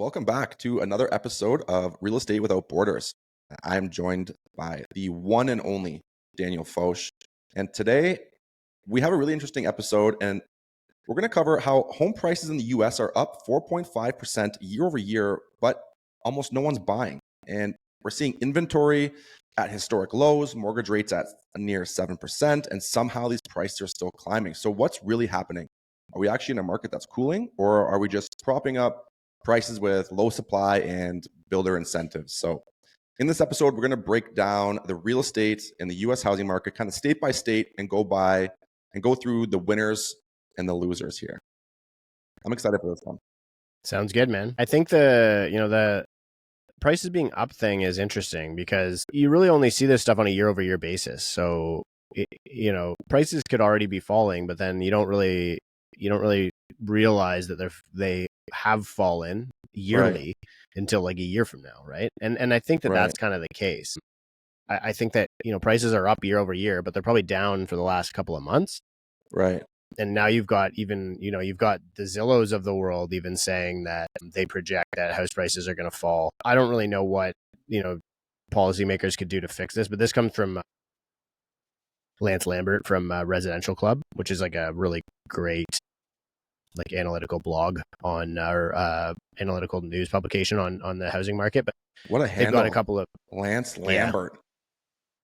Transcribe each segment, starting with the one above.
Welcome back to another episode of Real Estate Without Borders. I am joined by the one and only Daniel Foch. And today we have a really interesting episode, and we're going to cover how home prices in the US are up 4.5% year over year, but almost no one's buying. And we're seeing inventory at historic lows, mortgage rates at near 7%, and somehow these prices are still climbing. So what's really happening? Are we actually in a market that's cooling, or are we just propping up prices with low supply and builder incentives? So in this episode, we're going to break down the real estate in the US housing market kind of state by state and go through the winners and the losers here. I'm excited for this one. Sounds good, man. I think the prices being up thing is interesting because you really only see this stuff on a year over year basis. So, prices could already be falling, but then you don't really realize that they have fallen yearly until like a year from now, right? And I think that that's kind of the case. I think that prices are up year over year, but they're probably down for the last couple of months, right? And now you've got you've got the Zillows of the world even saying that they project that house prices are going to fall. I don't really know what policymakers could do to fix this, but this comes from Lance Lambert from Residential Club, which is like a really great analytical blog on our analytical news publication on the housing market. But what a handle! They've got a couple of Lance Lambert.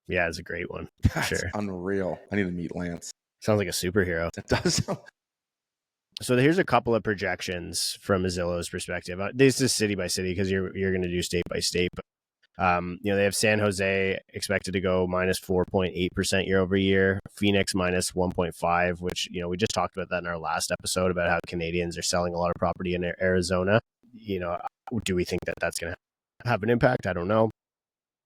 Yeah, it's a great one. That's sure. Unreal. I need to meet Lance. Sounds like a superhero. It does. So here's a couple of projections from a Zillow's perspective. This is city by city because you're going to do state by state. But, they have San Jose expected to go minus 4.8% year over year. Phoenix minus 1.5%, which, we just talked about that in our last episode about how Canadians are selling a lot of property in Arizona. Do we think that that's going to have an impact? I don't know.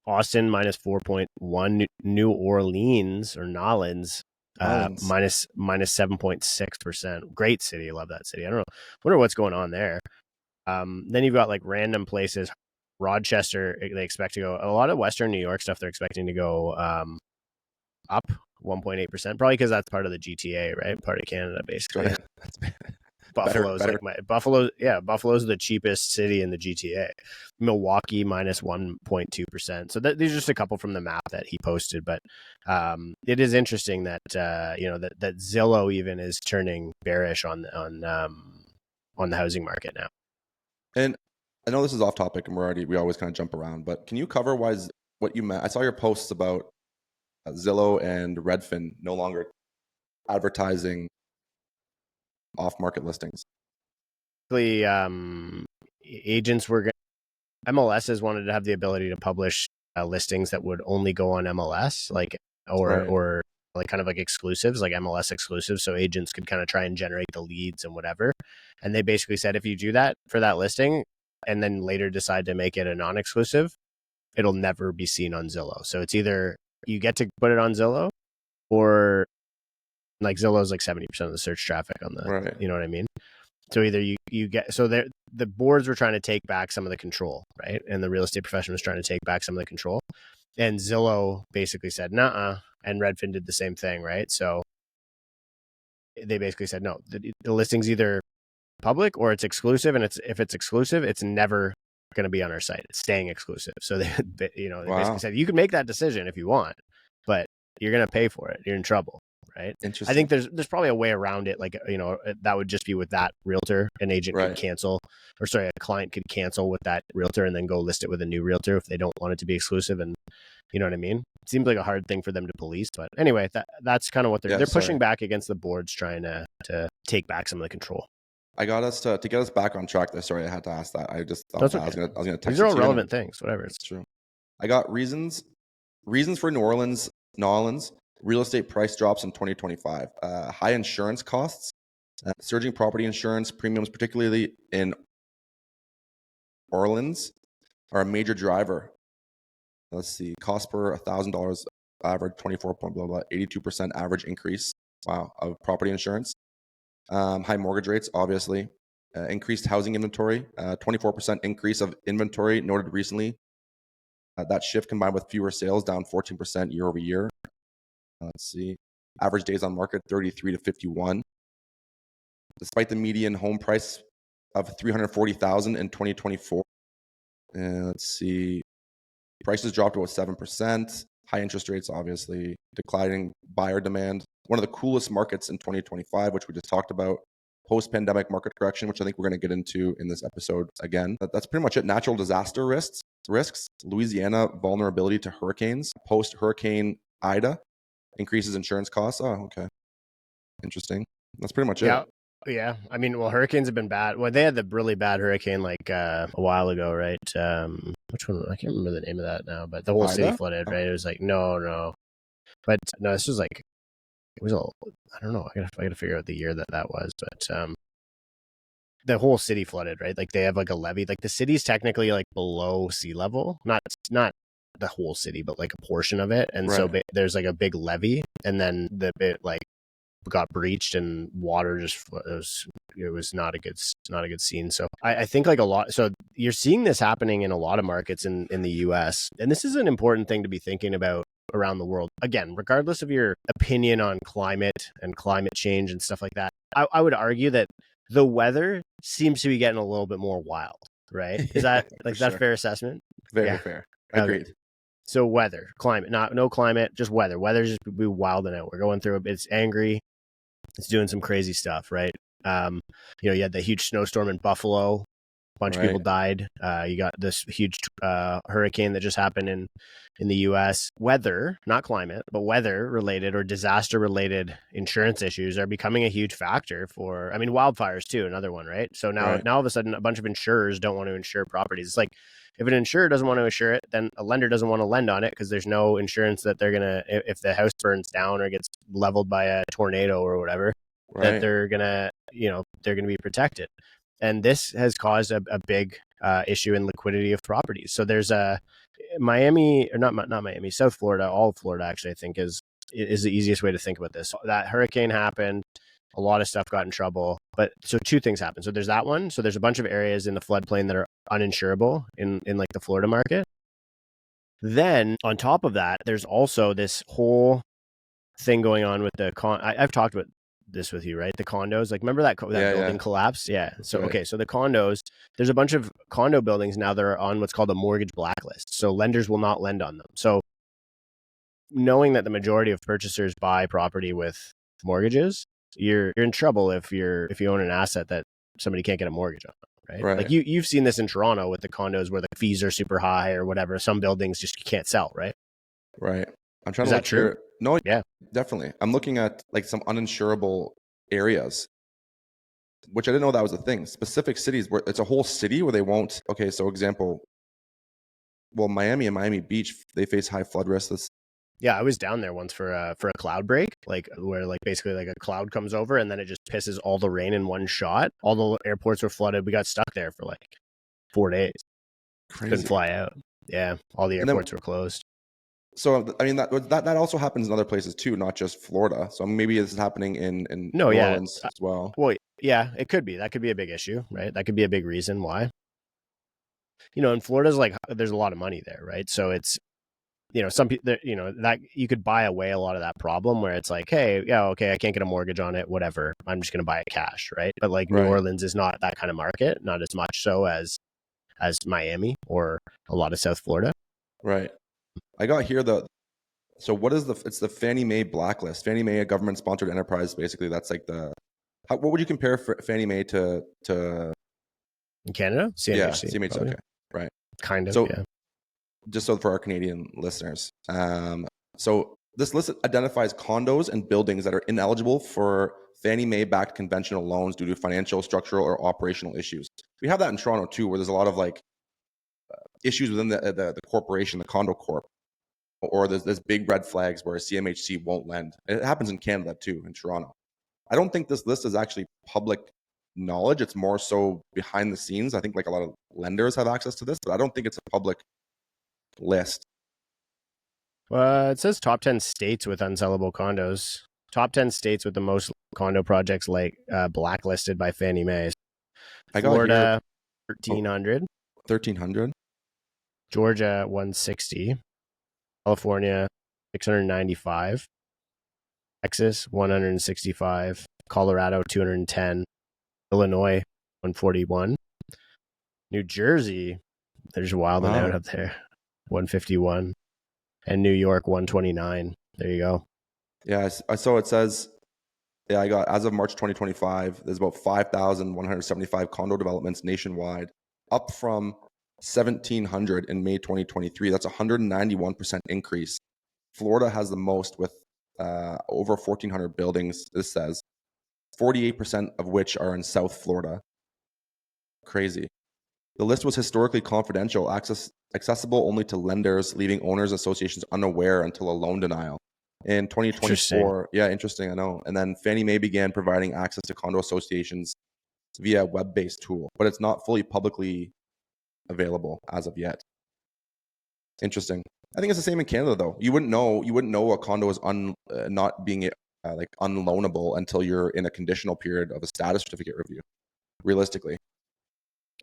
Austin minus 4.1%. New Orleans or Nolens minus 7.6%. Great city. Love that city. I don't know. Wonder what's going on there. Then you've got like random places. Rochester, they expect to go. A lot of Western New York stuff, they're expecting to go up 1.8%. Probably because that's part of the GTA, right? Part of Canada, basically. Right. Buffalo's Buffalo's the cheapest city in the GTA. Milwaukee minus 1.2%. So these are just a couple from the map that he posted, but it is interesting that that Zillow even is turning bearish on the housing market now. And I know this is off topic, and we always kind of jump around, but can you cover what you meant? I saw your posts about Zillow and Redfin no longer advertising off-market listings. Agents were MLSs wanted to have the ability to publish listings that would only go on MLS, or like kind of like exclusives, like MLS exclusives, so agents could kind of try and generate the leads and whatever. And they basically said if you do that for that listing and then later decide to make it a non-exclusive, it'll never be seen on Zillow. So it's either you get to put it on Zillow, or like Zillow's like 70% of the search traffic on the, right. You know what I mean? So either you get, so the boards were trying to take back some of the control, right? And the real estate profession was trying to take back some of the control. And Zillow basically said, nah, and Redfin did the same thing, right? So they basically said, no, the listing's either public or it's exclusive. And if it's exclusive, it's never going to be on our site. It's staying exclusive. So they basically said, you can make that decision if you want, but you're going to pay for it. You're in trouble. Right. Interesting. I think there's probably a way around it. Like, that would just be with that realtor. An agent could cancel, a client could cancel with that realtor and then go list it with a new realtor if they don't want it to be exclusive. And you know what I mean? It seems like a hard thing for them to police. But anyway, that's kind of what they're pushing back against the boards, trying to take back some of the control. I got us to get us back on track there. Sorry, I had to ask that. I just thought I was going to text. These are all relevant things. Whatever. It's true. I got reasons for New Orleans real estate price drops in 2025. High insurance costs, surging property insurance premiums, particularly in Orleans, are a major driver. Let's see, cost per $1,000 average 82% average increase. Wow, of property insurance. High mortgage rates, obviously. Increased housing inventory, 24% increase of inventory noted recently. That shift combined with fewer sales, down 14% year over year. Let's see. Average days on market, 33 to 51. Despite the median home price of 340,000 in 2024. And let's see, prices dropped about 7%. High interest rates, obviously, declining buyer demand. One of the coolest markets in 2025, which we just talked about. Post-pandemic market correction, which I think we're going to get into in this episode again. That's pretty much it. Natural disaster risks. Louisiana vulnerability to hurricanes. Post-Hurricane Ida increases insurance costs. Oh, okay. Interesting. That's pretty much it. Yeah. I mean, well, hurricanes have been bad. Well, they had the really bad hurricane like a while ago, right? Which one? I can't remember the name of that now, but the whole city flooded, right? It was like, no. But no, this was like, it was I don't know. I gotta figure out the year that was, but the whole city flooded, right? Like they have like a levee. Like the city's technically like below sea level, not the whole city, but like a portion of it. And so there's like a big levee, and then the bit like got breached and water just it was not a good scene. So I think like a lot, so you're seeing this happening in a lot of markets in the US, and this is an important thing to be thinking about around the world. Again, regardless of your opinion on climate and climate change and stuff like that, I would argue that the weather seems to be getting a little bit more wild, right? Is that like that fair assessment? Very fair. Agreed. Okay. So weather, climate, no climate, just weather. Weather's just be wilding out. We're going through it's angry. It's doing some crazy stuff, right? You had the huge snowstorm in Buffalo. A bunch of people died. You got this huge hurricane that just happened in the US. Weather, not climate, but weather related or disaster related insurance issues are becoming a huge factor for, I mean, wildfires too, another one, right? So now all of a sudden a bunch of insurers don't want to insure properties. It's like, if an insurer doesn't want to insure it, then a lender doesn't want to lend on it because there's no insurance that they're going to, if the house burns down or gets leveled by a tornado or whatever, that they're going to, they're going to be protected. And this has caused a big issue in liquidity of properties. So there's Miami, or not Miami, South Florida, all of Florida actually, I think is the easiest way to think about this. That hurricane happened. A lot of stuff got in trouble, but so two things happened. So there's that one. So there's a bunch of areas in the floodplain that are uninsurable in like the Florida market. Then on top of that, there's also this whole thing going on with the I've talked about this with you, right? The condos, like remember that building collapsed? Yeah. So, okay. So the condos, there's a bunch of condo buildings now that are on what's called a mortgage blacklist. So lenders will not lend on them. So knowing that the majority of purchasers buy property with mortgages, you're in trouble if you own an asset that somebody can't get a mortgage on, right? Like you've seen this in Toronto with the condos where the fees are super high or whatever. Some buildings just can't sell, right? Right. I'm trying to look true? No, yeah, definitely. I'm looking at like some uninsurable areas, which I didn't know that was a thing. Specific cities where it's a whole city where they won't. Okay, so example, well, Miami and Miami Beach, they face high flood risks. Yeah, I was down there once for a cloud break, like where like basically like a cloud comes over and then it just pisses all the rain in one shot. All the airports were flooded. We got stuck there for like 4 days. Crazy. Couldn't fly out. Yeah, all the airports were closed. So I mean that also happens in other places too, not just Florida. So maybe this is happening in New Orleans as well. Well, yeah, it could be. That could be a big issue, right? That could be a big reason why. In Florida's like there's a lot of money there, right? So it's some people, that you could buy away a lot of that problem where it's like, hey, yeah, okay, I can't get a mortgage on it, whatever. I'm just going to buy it cash, right? But like New Orleans is not that kind of market, not as much so as Miami or a lot of South Florida. Right. I got here so what is it's the Fannie Mae blacklist. Fannie Mae, a government sponsored enterprise, basically. That's like what would you compare Fannie Mae to in Canada? CMHC, yeah, CMHC, okay. Right. Kind of, so, yeah. Just so for our Canadian listeners. So this list identifies condos and buildings that are ineligible for Fannie Mae-backed conventional loans due to financial, structural, or operational issues. We have that in Toronto too, where there's a lot of like issues within the corporation, the condo corp, or there's big red flags where CMHC won't lend. It happens in Canada too, in Toronto. I don't think this list is actually public knowledge. It's more so behind the scenes. I think like a lot of lenders have access to this, but I don't think it's a public list. It says top 10 states with unsellable condos. Top 10 states with the most condo projects like blacklisted by Fannie Mae. Florida, 1,300. 1,300. Georgia, 160. California, 695. Texas, 165. Colorado, 210. Illinois, 141. New Jersey, there's wilding out Wow. up there, 151, and New York 129. There you go. Yeah. So it says, yeah, I got, as of March 2025, there's about 5,175 condo developments nationwide, up from 1,700 in May 2023. That's a 191% increase. Florida has the most with over 1,400 buildings, this says, 48% of which are in South Florida. Crazy. The list was historically confidential, accessible only to lenders, leaving owners associations unaware until a loan denial. In 2024, yeah, interesting, I know. And then Fannie Mae began providing access to condo associations via a web-based tool, but it's not fully publicly available as of yet. Interesting. I think it's the same in Canada, though. You wouldn't know a condo is not being like unloanable until you're in a conditional period of a status certificate review. Realistically,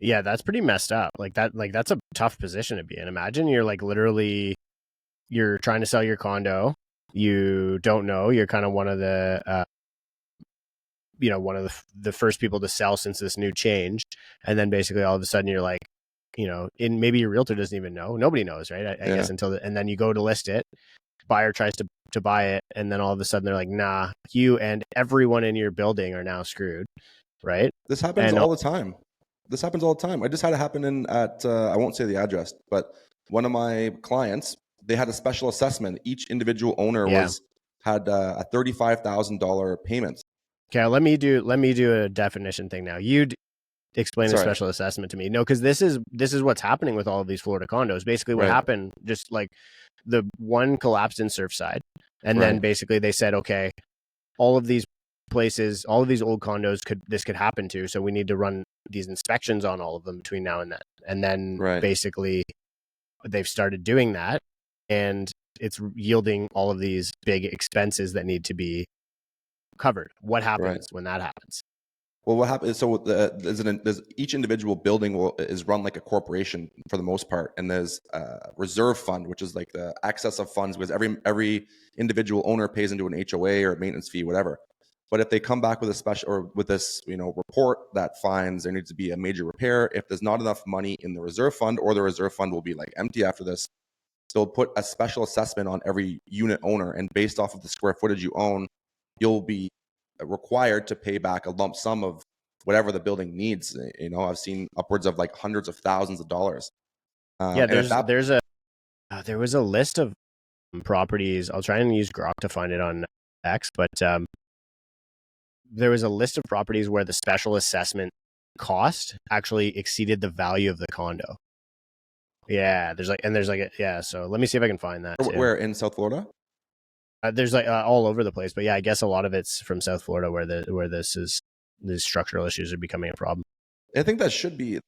Yeah, that's pretty messed up. That's a tough position to be in. Imagine you're like literally you're trying to sell your condo. You don't know. You're kind of one of the one of the first people to sell since this new change, and then basically all of a sudden you're like, in maybe your realtor doesn't even know. Nobody knows, right? I guess and then you go to list it. Buyer tries to buy it, and then all of a sudden they're like, nah, you and everyone in your building are now screwed, right? this happens all the time. This happens all the time. I just had it happen at I won't say the address, but one of my clients, they had a special assessment. Each individual owner had a $35,000 payment. Okay, let me do a definition thing now. You explain a special assessment to me. No, because this is what's happening with all of these Florida condos. Basically, what happened, just like the one collapsed in Surfside, and then basically they said, okay, all of these places, all of these old condos could happen to, so we need to run these inspections on all of them between now and then. And then basically they've started doing that, and it's yielding all of these big expenses that need to be covered. What happens when that happens? Well, what happens? So there's each individual building is run like a corporation for the most part, and there's a reserve fund, which is like the excess of funds, because every individual owner pays into an HOA or a maintenance fee, whatever. But if they come back with a special or with this, report that finds there needs to be a major repair, if there's not enough money in the reserve fund, or the reserve fund will be like empty after this, they'll put a special assessment on every unit owner, and based off of the square footage you own, you'll be required to pay back a lump sum of whatever the building needs. I've seen upwards of like hundreds of thousands of dollars. There was a list of properties. I'll try and use Grok to find it on X, but there was a list of properties where the special assessment cost actually exceeded the value of the condo. Yeah, there's so let me see if I can find that. Where in South Florida? There's all over the place, but yeah, I guess a lot of it's from South Florida where these structural issues are becoming a problem. I think that should be,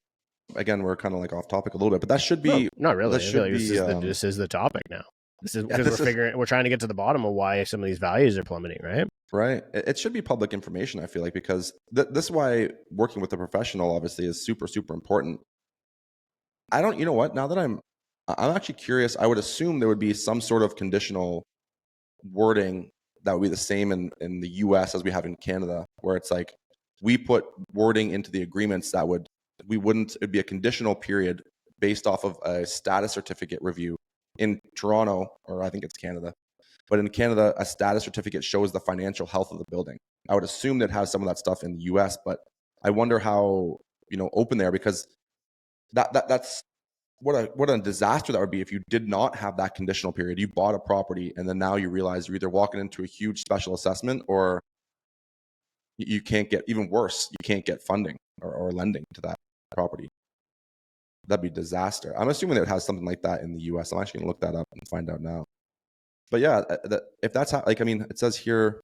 again, we're kind of like off topic a little bit, but that should be not really. This is the topic now. This is because we're trying to get to the bottom of why some of these values are plummeting, right? Right. It should be public information, I feel like, because this is why working with a professional obviously is super, super important. You know what? Now that I'm actually curious, I would assume there would be some sort of conditional wording that would be the same in the US as we have in Canada, where it's like we put wording into the agreements that it'd be a conditional period based off of a status certificate review. In Toronto, or I think it's Canada, but in Canada, a status certificate shows the financial health of the building. I would assume that has some of that stuff in the US, but I wonder how, open they are, because that's what a disaster that would be if you did not have that conditional period. You bought a property and then now you realize you're either walking into a huge special assessment, or you can't get, even worse, you can't get funding or lending to that property. That'd be a disaster. I'm assuming that it has something like that in the US. I'm actually gonna look that up and find out now. But yeah, if that's how, it says here,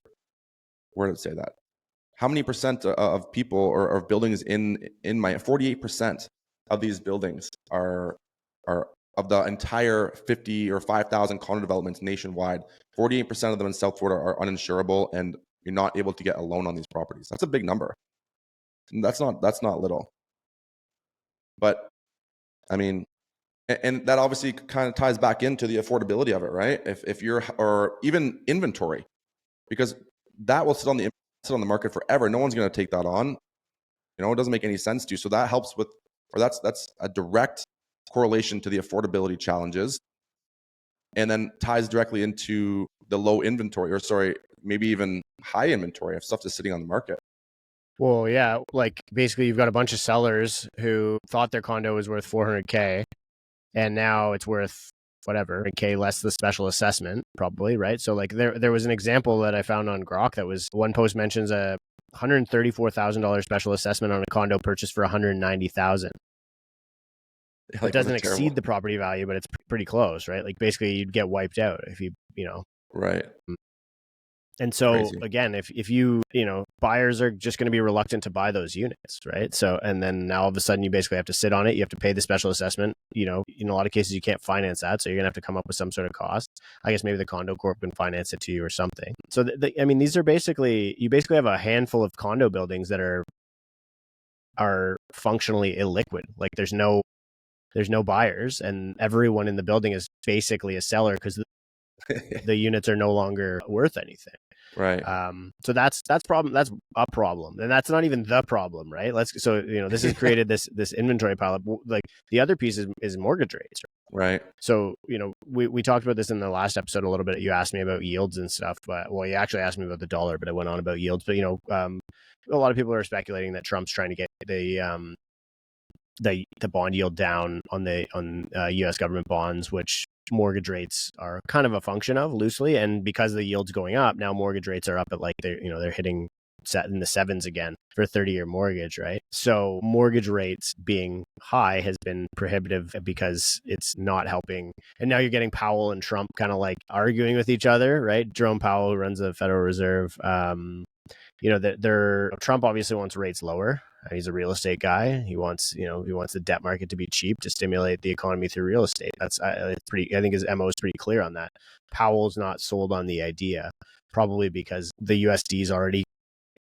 where did it say that? How many percent of people or buildings in my 48% of these buildings are of the entire 50 or 5,000 condo developments nationwide, 48% of them in South Florida are uninsurable, and you're not able to get a loan on these properties. That's a big number. And that's not little. But I mean, and that obviously kind of ties back into the affordability of it, right? If you're, or even inventory, because that will sit on the market forever. No one's going to take that on. It doesn't make any sense to you. So that helps with, or that's a direct correlation to the affordability challenges, and then ties directly into the low inventory, or sorry, maybe even high inventory of stuff just sitting on the market. Well, yeah, like basically you've got a bunch of sellers who thought their condo was worth $400K, and now it's worth whatever, K less the special assessment, probably, right? So like there was an example that I found on Grok that was, one post mentions a $134,000 special assessment on a condo purchased for $190,000. It doesn't exceed the property value, but it's pretty close, right? Like basically you'd get wiped out if you right. And so Crazy. again, if you buyers are just going to be reluctant to buy those units, right? So, and then now all of a sudden you basically have to sit on it. You have to pay the special assessment. In a lot of cases you can't finance that, so you're gonna have to come up with some sort of cost. I guess maybe the condo corp can finance it to you or something. So these are basically, you basically have a handful of condo buildings that are functionally illiquid. Like there's no buyers, and everyone in the building is basically a seller because the units are no longer worth anything. Right. So that's a problem, and that's not even the problem, right? This has created this inventory pileup. Like the other piece is mortgage rates, right? So we talked about this in the last episode a little bit. You asked me about yields and stuff, but you actually asked me about the dollar, but I went on about yields. But a lot of people are speculating that Trump's trying to get the bond yield down on U.S. government bonds, which mortgage rates are kind of a function of loosely. And because the yield's going up, now mortgage rates are up at they're hitting set in the sevens again for a 30-year mortgage, right? So mortgage rates being high has been prohibitive because it's not helping. And now you're getting Powell and Trump kind of like arguing with each other, right? Jerome Powell, who runs the Federal Reserve, Trump obviously wants rates lower. He's a real estate guy. He wants the debt market to be cheap to stimulate the economy through real estate. That's I think his MO is pretty clear on that. Powell's not sold on the idea, probably because the USD is already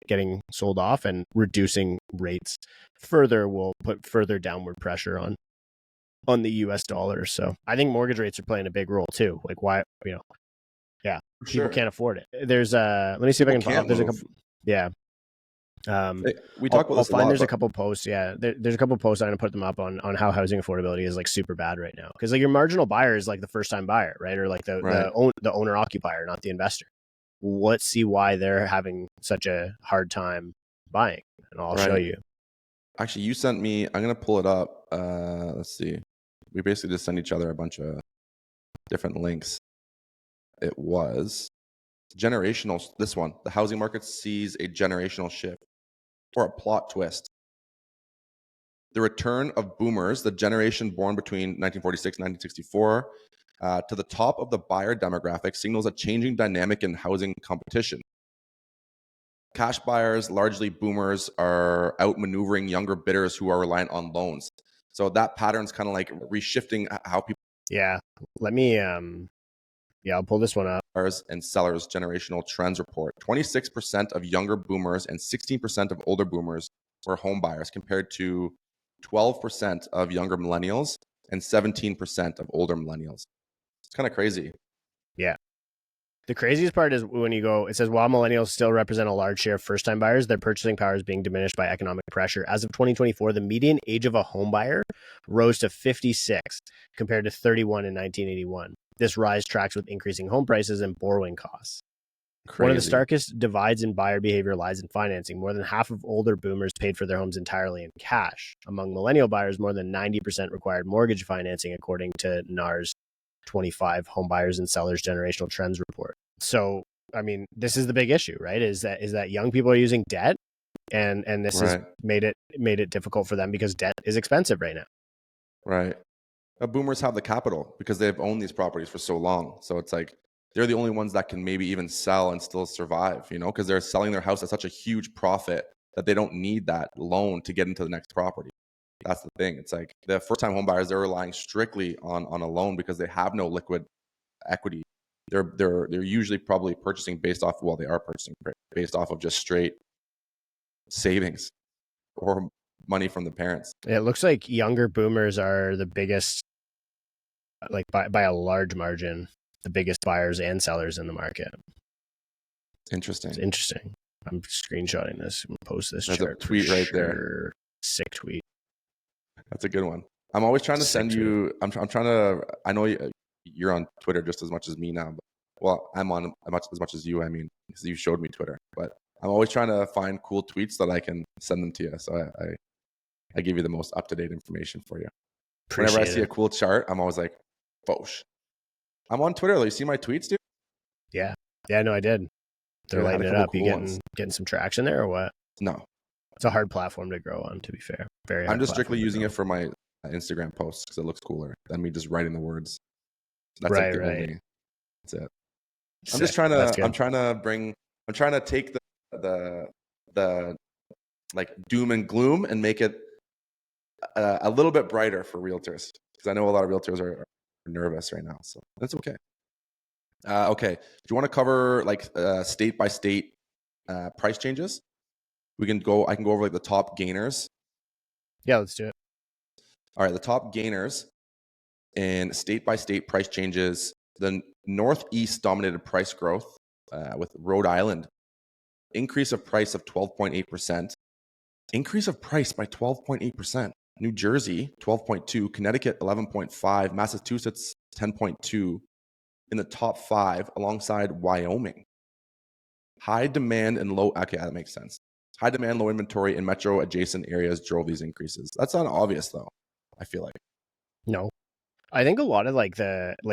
getting sold off, and reducing rates further will put further downward pressure on the US dollar. So I think mortgage rates are playing a big role too. Like why, people can't afford it. There's let me see if I can find. There's a couple. Yeah. We talk about this a lot. There's a couple posts. Yeah, there's a couple posts. I'm gonna put them up on how housing affordability is like super bad right now, because like your marginal buyer is like the first time buyer, right? Or like the owner occupier, not the investor. Let's see why they're having such a hard time buying, and I'll show you. Actually, you sent me. I'm gonna pull it up. Let's see. We basically just send each other a bunch of different links. It was generational. This one, the housing market sees a generational shift, or a plot twist. The return of boomers, the generation born between 1946 and 1964, to the top of the buyer demographic signals a changing dynamic in housing competition. Cash buyers, largely boomers, are outmaneuvering younger bidders who are reliant on loans. So that pattern's kind of like reshifting how people. Yeah, let me. I'll pull this one up. Buyers and sellers generational trends report: 26% of younger boomers and 16% of older boomers were home buyers, compared to 12% of younger millennials and 17% of older millennials. It's kind of crazy. Yeah. The craziest part is when you go, it says, while millennials still represent a large share of first-time buyers, their purchasing power is being diminished by economic pressure. As of 2024, the median age of a home buyer rose to 56 compared to 31 in 1981. This rise tracks with increasing home prices and borrowing costs. Crazy. One of the starkest divides in buyer behavior lies in financing. More than half of older boomers paid for their homes entirely in cash. Among millennial buyers, more than 90% required mortgage financing, according to NAR's 25 home buyers and sellers generational trends report. So, I mean, this is the big issue, right? Is that young people are using debt, and this has made it difficult for them because debt is expensive right now. Right. Boomers have the capital because they've owned these properties for so long. So it's like they're the only ones that can maybe even sell and still survive, because they're selling their house at such a huge profit that they don't need that loan to get into the next property. That's the thing. It's like the first-time home buyers, they're relying strictly on a loan because they have no liquid equity. They're usually probably purchasing based off of just straight savings or money from the parents. It looks like younger boomers are the biggest, like by a large margin, the biggest buyers and sellers in the market. Interesting. It's interesting. I'm screenshotting this. I'm gonna post this There's a chart tweet for right there. sure. Sick tweet. That's a good one. I'm always trying to Sick send tweet. you. I'm trying to. I know you're on Twitter just as much as me now. But, well, I'm on as much as you. I mean, because you showed me Twitter. But I'm always trying to find cool tweets that I can send them to you. So I give you the most up to date information for you. Whenever I see a cool chart, I'm always like, Foch. I'm on Twitter. You see my tweets, dude? Yeah. No, I did. They're Dude, I had lighting a it couple up. cool You ones. getting some traction there or what? No, It's a hard platform to grow on, to be fair. Very hard. I'm just strictly platform to using grow. it for my Instagram posts because it looks cooler than me just writing the words. That's Right, like the right. only. That's it. I'm Sick. just trying That's to. good. I'm trying to take the like doom and gloom and make it a little bit brighter for realtors because I know a lot of realtors are nervous right now. So that's okay. Okay. Do you want to cover like state by state price changes? I can go over like the top gainers. Yeah, let's do it. All right, the top gainers in state by state price changes. The Northeast dominated price growth with Rhode Island increase of price of 12.8%. Increase of price by 12.8%. New Jersey 12.2, Connecticut 11.5, Massachusetts 10.2 in the top 5 alongside Wyoming. High demand and low, okay, that makes sense. High demand, low inventory in metro adjacent areas drove these increases. That's not obvious though, I feel like. No. I think a lot of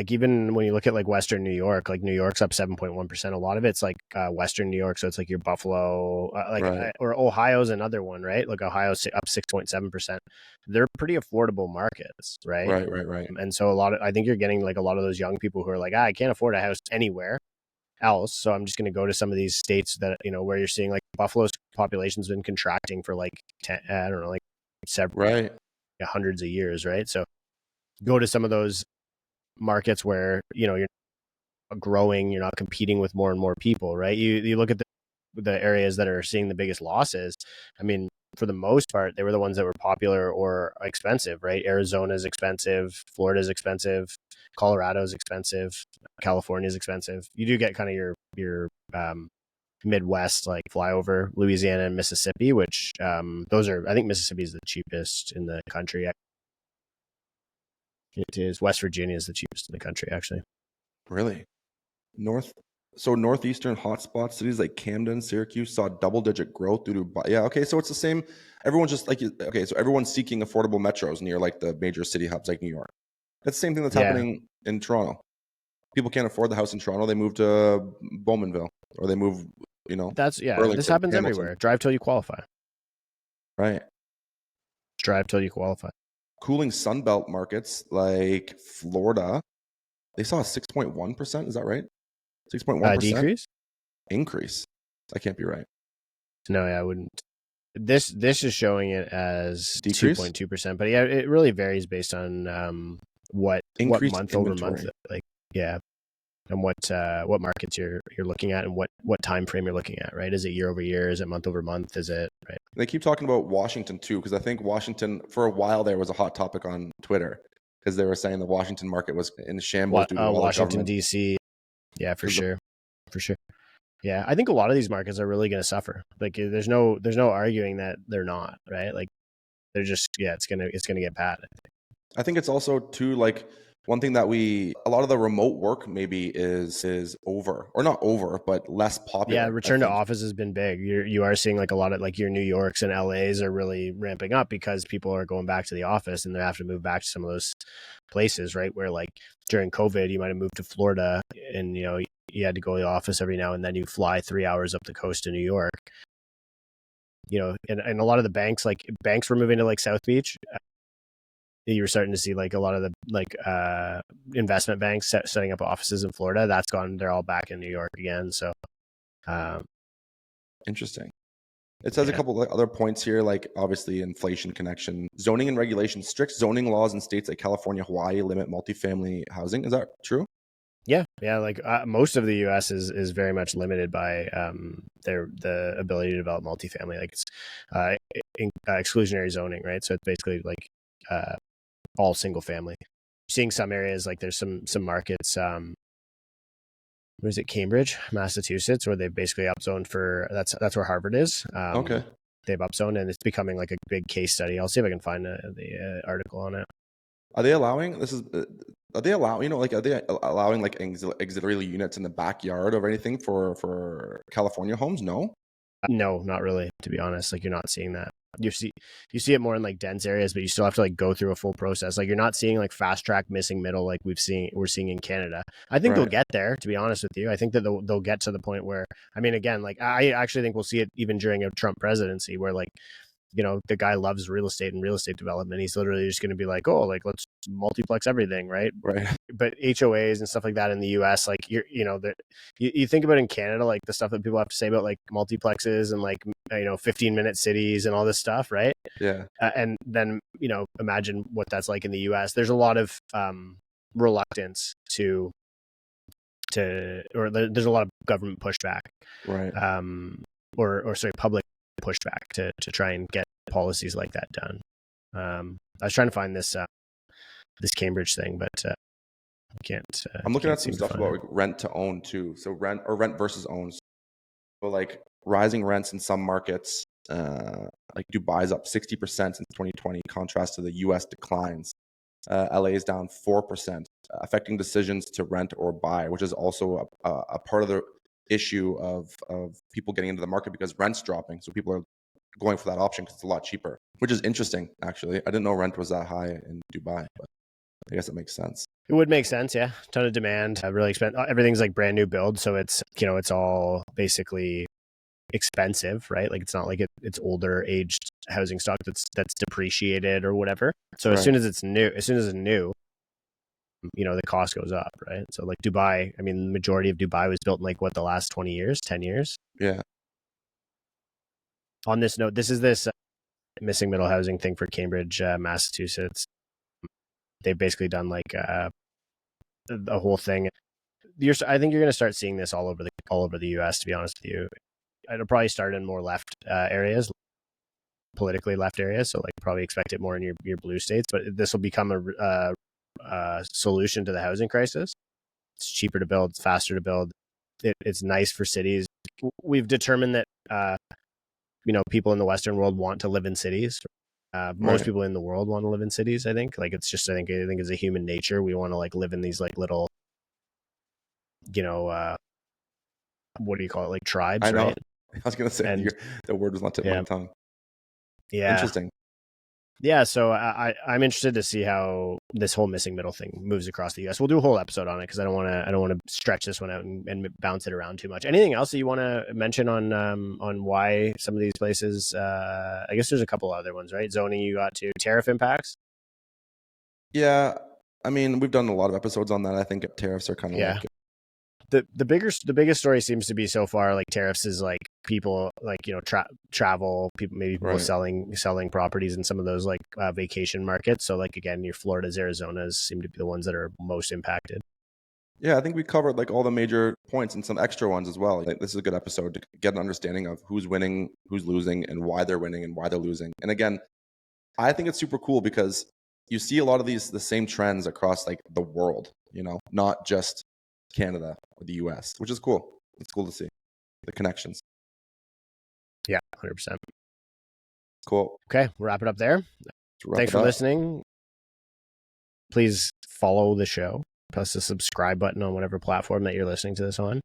even when you look at like Western New York, like New York's up 7.1%. A lot of it's like Western New York. So it's like your Buffalo, Right. or Ohio's another one, right? Like Ohio's up 6.7%. They're pretty affordable markets, right? Right. And so I think you're getting like a lot of those young people who are like, I can't afford a house anywhere else. So I'm just going to go to some of these states that, where you're seeing like Buffalo's population's been contracting for like 10, I don't know, like several hundreds of years, right? So go to some of those markets where you're growing, you're not competing with more and more people, right? You look at the areas that are seeing the biggest losses. I mean, for the most part, they were the ones that were popular or expensive, right? Arizona's expensive, Florida's expensive, Colorado's expensive, California's expensive. You do get kind of your Midwest, like flyover, Louisiana and Mississippi, which those are, I think Mississippi is the cheapest in the country. It is. West Virginia is the cheapest in the country, actually. Really? Northeastern hotspot cities like Camden, Syracuse saw double-digit growth due to okay. So it's the same. Everyone's just like okay. So everyone's seeking affordable metros near like the major city hubs like New York. That's the same thing that's happening in Toronto. People can't afford the house in Toronto. They move to Bowmanville or they move. That's Burlington, this happens Hamilton. everywhere. Drive till you qualify. Right. Drive till you qualify. Cooling Sunbelt markets like Florida, they saw a 6.1%. Is that right? 6.1% decrease? Increase. That can't be right. No, I wouldn't. This is showing it as 2.2%, but yeah, it really varies based on what month over month, like and what markets you're looking at and what time frame you're looking at, right? Is it year over year? Is it month over month? Is it right? They keep talking about Washington too, because I think Washington for a while there was a hot topic on Twitter because they were saying the Washington market was in shambles due to all Washington D.C. Yeah, for sure. Yeah, I think a lot of these markets are really going to suffer. Like, there's no arguing that they're not, right? Like, they're just it's gonna get bad. I think it's also too like one thing that a lot of the remote work maybe is over or not over, but less popular. Yeah, return to office has been big. You are seeing like a lot of like your New Yorks and LAs are really ramping up because people are going back to the office and they have to move back to some of those places, right? Where like during COVID, you might have moved to Florida and you had to go to the office every now and then. You fly 3 hours up the coast to New York. And a lot of the banks were moving to like South Beach. You were starting to see like a lot of the investment banks setting up offices in Florida. That's gone. They're all back in New York again. So interesting. It says a couple of other points here, like obviously inflation connection, zoning and regulation, strict zoning laws in states like California, Hawaii limit multifamily housing. Is that true? Yeah. Like most of the U.S. is very much limited by the ability to develop multifamily. Like it's exclusionary zoning, right? So it's basically like all single family. Seeing some areas like there's some markets what is it, Cambridge, Massachusetts, where they've basically upzoned for that's where Harvard is. Okay. They've upzoned, and it's becoming like a big case study. I'll see if I can find the article on it. Are they allowing this? Are they allowing, you know, like, are they allowing like auxiliary units in the backyard or anything for California homes? No. No, not really. To be honest, like you're not seeing that. You see it more in like dense areas, but you still have to like go through a full process. Like you're not seeing like fast track missing middle like we're seeing in Canada. I think they'll Right. get there. To be honest with you, I think that they'll get to the point where, I mean, again, like I actually think we'll see it even during a Trump presidency, where like, you know, the guy loves real estate and real estate development. He's literally just going to be like, oh, like let's multiplex everything, right? Right. But HOAs and stuff like that in the US, like you think about in Canada, like the stuff that people have to say about like multiplexes and like, 15-minute cities and all this stuff, right? Yeah. And then, imagine what that's like in the US. There's a lot of reluctance or there's a lot of government pushback, Right. or sorry, public pushback to try and get policies like that done. I was trying to find this Cambridge thing, but I can't. I'm looking can't at some seem to stuff find about it. like rent to own too. So rent versus owns. So like rising rents in some markets, like Dubai's up 60% since 2020, contrast to the US declines. LA is down 4%, affecting decisions to rent or buy, which is also a part of the issue of people getting into the market because rent's dropping. So people are going for that option because it's a lot cheaper, which is interesting, actually. I didn't know rent was that high in Dubai, but I guess it makes sense. It would make sense, yeah. Ton of demand, really expensive. Everything's like brand new build, so it's it's all basically expensive, right? Like it's not like it's older aged housing stock that's depreciated or whatever. So as Right. soon as it's new, the cost goes up, right? So like Dubai, I mean, the majority of Dubai was built in like what, the last 20 years, 10 years. Yeah. On this note, this is this missing middle housing thing for Cambridge, Massachusetts. They've basically done like a whole thing. I think you're going to start seeing this all over the U.S. To be honest with you, it'll probably start in more left areas, politically left areas. So like probably expect it more in your blue states. But this will become a solution to the housing crisis. It's cheaper to build, it's faster to build. It's nice for cities. We've determined that people in the Western world want to live in cities. Most Right. people in the world want to live in cities. I think like it's just I think it's a human nature. We want to like live in these like little, what do you call it, like tribes, I know. right? I was going to say And the word was not tip yeah, my tongue. yeah, Interesting. yeah. So I'm interested to see how this whole missing middle thing moves across the U.S. We'll do a whole episode on it because I don't want to stretch this one out and bounce it around too much. Anything else that you want to mention on why some of these places? I guess there's a couple other ones, right? Zoning, you got to tariff impacts. Yeah. I mean, we've done a lot of episodes on that. I think tariffs are kind of Yeah. like, The biggest story seems to be so far like tariffs is like people like travel people, maybe people right. selling properties in some of those like vacation markets. So like again, your Floridas, Arizonas seem to be the ones that are most impacted. Yeah, I think we covered like all the major points and some extra ones as well. Like, this is a good episode to get an understanding of who's winning, who's losing, and why they're winning and why they're losing. And again, I think it's super cool because you see a lot of the same trends across like the world, not just Canada or the US, which is cool. It's cool to see the connections. Yeah, 100%. Cool. Okay, we'll wrap it up there. Thanks for Up. listening. Please follow the show. Press the subscribe button on whatever platform that you're listening to this on.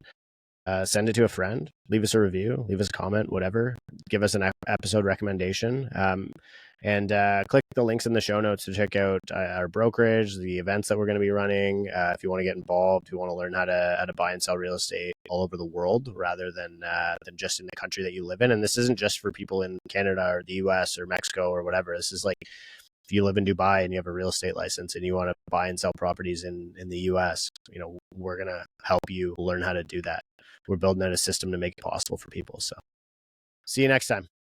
Send it to a friend. Leave us a review. Leave us a comment. Whatever. Give us an episode recommendation. And click the links in the show notes to check out our brokerage, the events that we're going to be running. If you want to get involved, if you want to learn how to buy and sell real estate all over the world rather than just in the country that you live in. And this isn't just for people in Canada or the US or Mexico or whatever. This is like if you live in Dubai and you have a real estate license and you want to buy and sell properties in the US, we're going to help you learn how to do that. We're building out a system to make it possible for people. So see you next time.